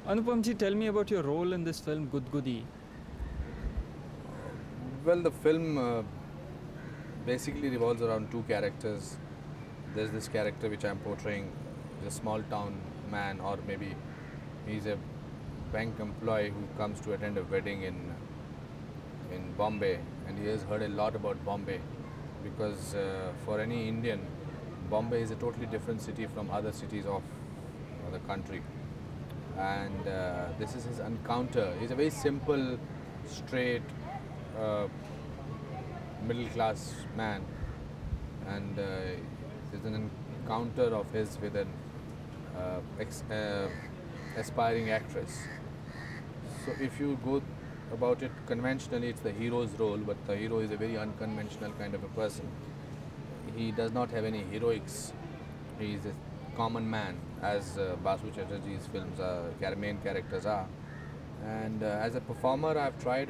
Anupam ji, tell me about your role in this film, Gudgudee. Well, the film basically revolves around two characters. There's this character which I'm portraying, is a small town man, or maybe he's a bank employee who comes to attend a wedding in Bombay, and he has heard a lot about Bombay because for any Indian, Bombay is a totally different city from other cities of the country. And this is his encounter. He's a very simple, straight, uh, middle class man, and there's an encounter of his with an aspiring actress. So if you go about it conventionally, it's the hero's role, but the hero is a very unconventional kind of a person. He does not have any heroics. He is a common man, as Basu Chatterjee's films main characters are. And as a performer, I've tried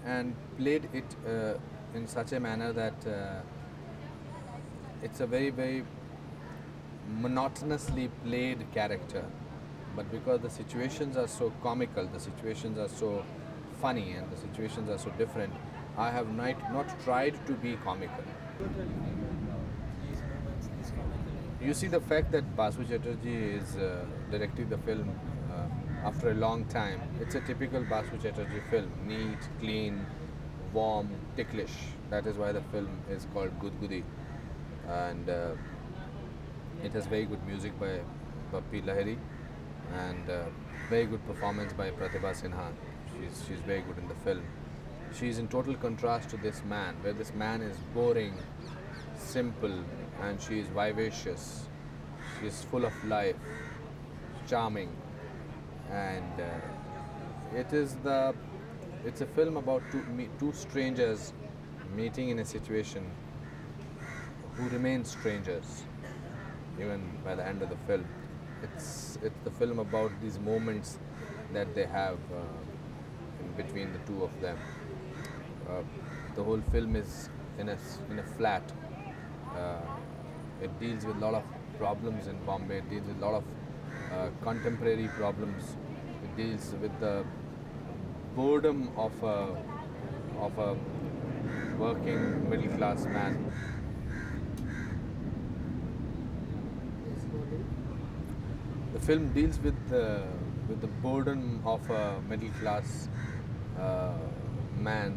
and played it in such a manner that it's a very monotonously played character. But because the situations are so comical, the situations are so funny, and the situations are so different, I have not tried to be comical. You see, the fact that Basu Chatterjee is directing the film after a long time, it's a typical Basu Chatterjee film: neat, clean, warm, ticklish. That is why the film is called Gudgudee, and it has very good music by Bappi Lahiri, and very good performance by Pratibha Sinha. She's very good in the film. She's in total contrast to this man, where this man is boring, simple, and she is vivacious. She is full of life, charming, and it's a film about two strangers meeting in a situation who remain strangers even by the end of the film. It's the film about these moments that they have in between the two of them. Uh, the whole film is in a flat. It deals with a lot of problems in Bombay. It deals with a lot of contemporary problems. It deals with the boredom of a working middle class man. The film deals with the boredom of a middle class man.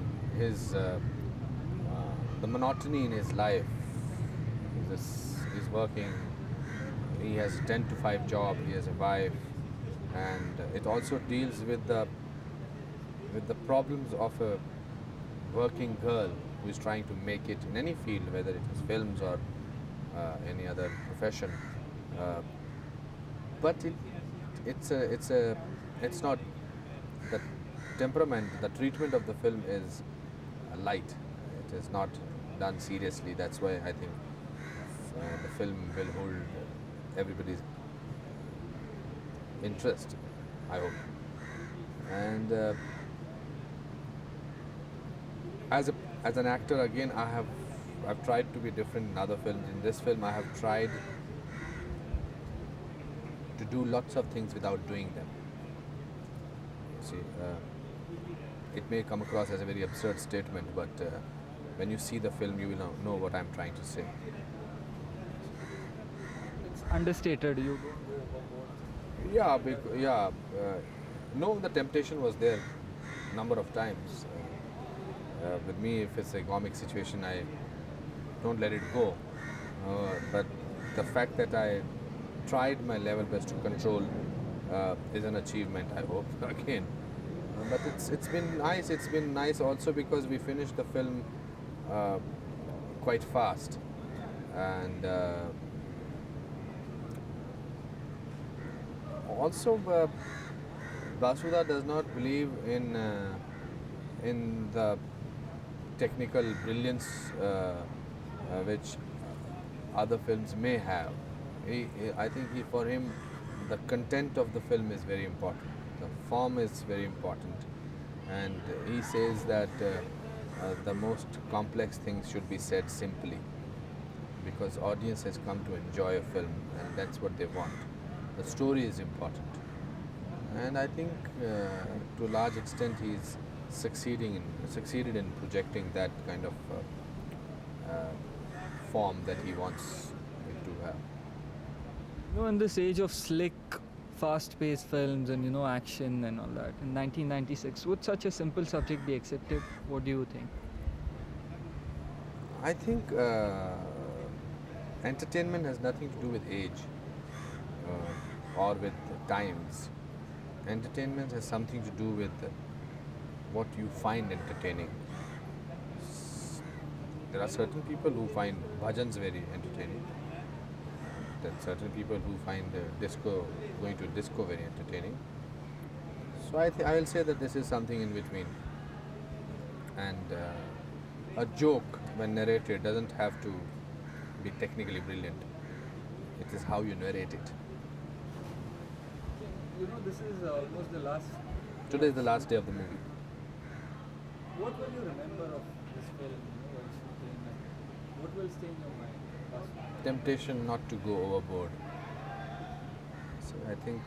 The monotony in his life. He's working. He has a 10 to 5 job. He has a wife, and it also deals with the problems of a working girl who is trying to make it in any field, whether it is films or any other profession. Uh, but it's not the temperament. The treatment of the film is light. It is not done seriously. That's why I think the film will hold everybody's interest, I hope. And as an actor, again, I've tried to be different in other films. In this film, I have tried to do lots of things without doing them. You see, it may come across as a very absurd statement, but when you see the film, you will know what I'm trying to say. It's understated. You don't go overboard. Yeah, yeah. No, the temptation was there a number of times. With me, if it's a comic situation, I don't let it go. But the fact that I tried my level best to control is an achievement, I hope. Again, but it's been nice. It's been nice also because we finished the film uh, quite fast, and also Basuda does not believe in the technical brilliance which other films may have. I think for him, the content of the film is very important. The form is very important, and he says that the most complex things should be said simply, because audience has come to enjoy a film, and that's what they want. the story is important. And I think to a large extent he's succeeded in projecting that kind of form that he wants it to have. In this age of slick, fast-paced films and action and all that, in 1996, would such a simple subject be accepted? What do you think? I think entertainment has nothing to do with age or with times. Entertainment has something to do with what you find entertaining. There are certain people who find bhajans very entertaining. There are certain people who find going to disco very entertaining. So I will say that this is something in between. And a joke, when narrated, doesn't have to be technically brilliant. It is how you narrate it. This is almost the last. Today is the last day of the movie. What will you remember of this film? While shooting, and what will stay in your mind? Temptation not to go overboard. So I think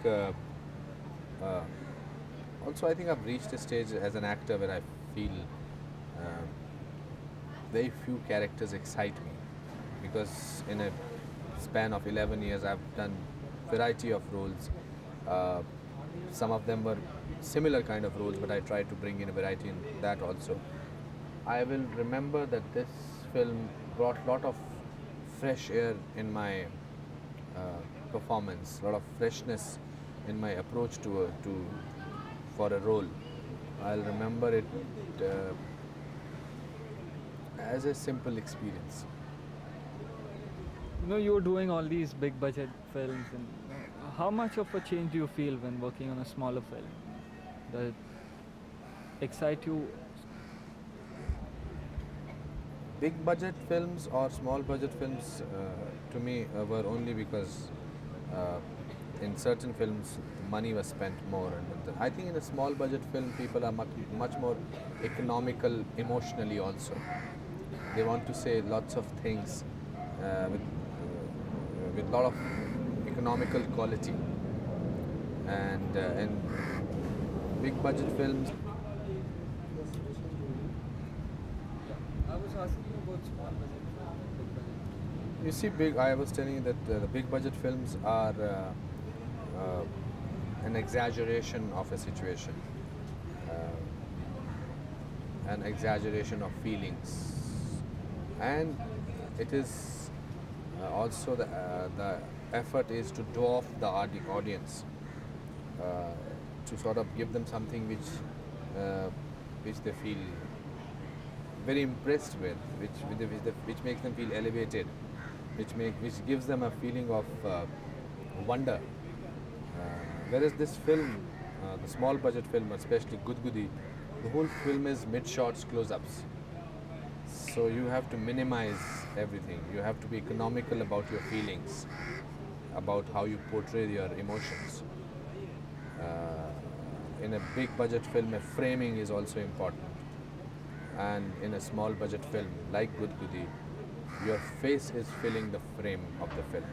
also I think I've reached a stage as an actor where I feel very few characters excite me, because in a span of 11 years I've done variety of roles. Some of them were similar kind of roles, but I tried to bring in a variety in that also. I will remember that this film brought a lot of fresh air in my performance, a lot of freshness in my approach for a role. I'll remember it as a simple experience. You were doing all these big budget films, and how much of a change do you feel when working on a smaller film? Does it excite you? Big budget films or small budget films to me were only because in certain films money was spent more, and I think in a small budget film people are much more economical emotionally also. They want to say lots of things with lot of economical quality, and in big budget films. I was asking you about small budget film and big budget. You see, I was telling you that the big budget films are an exaggeration of a situation, an exaggeration of feelings, and it is also the effort is to dwarf the audience, to sort of give them something which they feel very impressed with, which makes them feel elevated, which gives them a feeling of wonder. Whereas this film, the small budget film, especially Gudgudee, the whole film is mid shots, close ups. So you have to minimize everything. You have to be economical about your feelings, about how you portray your emotions. In a big budget film, a framing is also important. And in a small budget film like Gudgudee, your face is filling the frame of the film.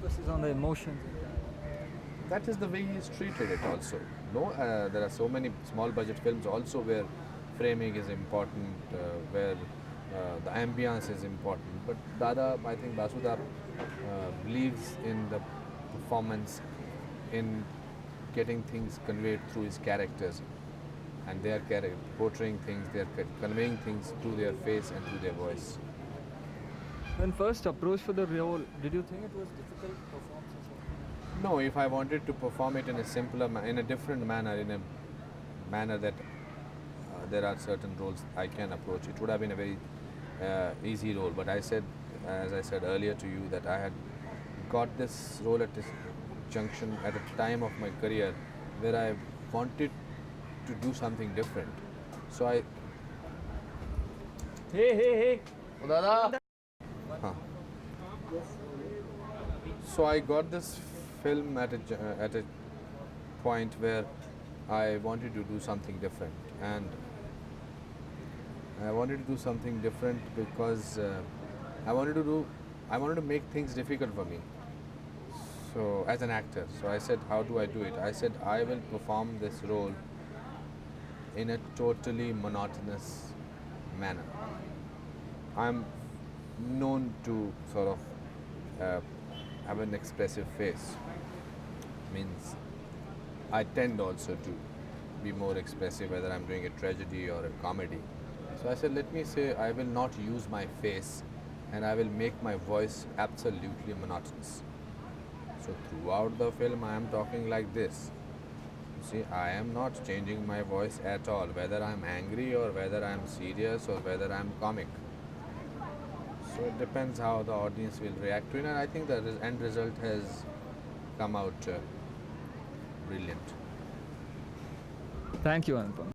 Focus is on the emotions. That is the way he is treated it also. No, there are so many small budget films also where framing is important, where the ambience is important. But I think Basuda believes in the performance, in getting things conveyed through his characters, and they are portraying things, they are conveying things through their face and through their voice. When first approached for the role, did you think it was difficult to perform such a film? No, if I wanted to perform it in a simpler, in a different manner, in a manner that there are certain roles I can approach, it would have been a very easy role. But I said, as I said earlier to you, that I had got this role at this junction at a time of my career where I wanted to do something different. So Hey. So I got this film at a point where I wanted to do something different, and I wanted to do something different because I wanted to make things difficult for me. So, as an actor, so I said, how do I do it? I said, I will perform this role in a totally monotonous manner. I'm known to sort of uh, have an expressive face. Means I tend also to be more expressive whether I'm doing a tragedy or a comedy. So I said, let me say I will not use my face and I will make my voice absolutely monotonous. So throughout the film, I am talking like this. See, I am not changing my voice at all, whether I'm angry or whether I'm serious or whether I'm comic. So it depends how the audience will react to it, and I think the end result has come out brilliant. Thank you, Anupam.